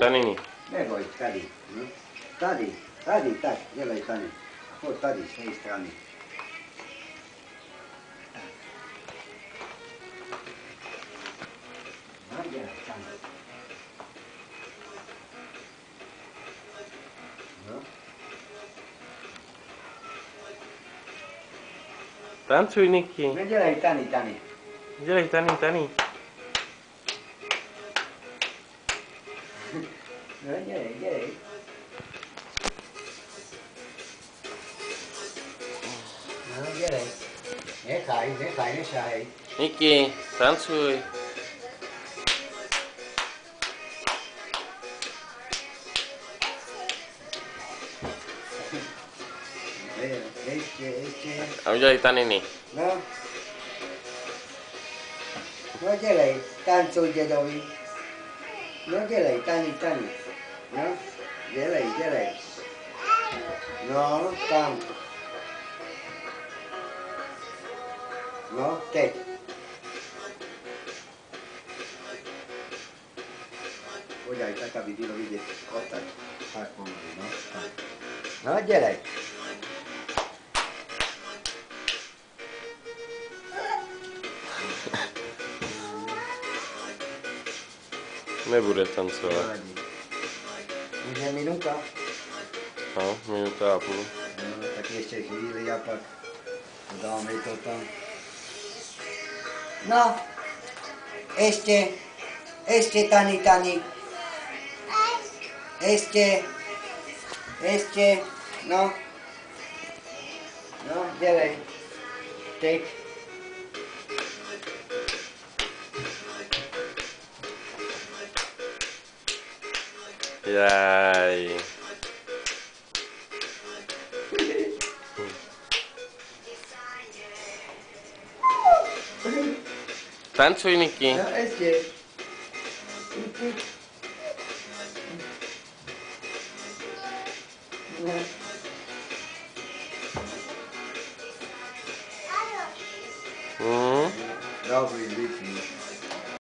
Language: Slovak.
Tanini. Neboj, tady. No. Tady, tak, dělej tady. Pojď tady, z té strany. No, dělej tady. No. Tancuj, Niky. No, dělej tady. Dělej, Tani. No, dělej. No, dělej. Nechaj, nešahej. Niky, tancuj. Ještě. A udělej Tanini. No. No, dělej, tancuj dědovi. No, dělej, Tani. No, dělej. No, tam. No, teď. Podívej, tak, aby bylo vidět. Odtaď. Tak pomalu, no. Tak. No, dělej. Nebude tancovat. Nevadí. Už je minuta. No, minuta a půl. No, tak ještě chvíli a pak dáme to tam. No, ještě Tani. Ještě, no. No, dělej. Teď. Jaj. Tancuj, Niky. No, ještě. No. Mm. Dobrý, vypni.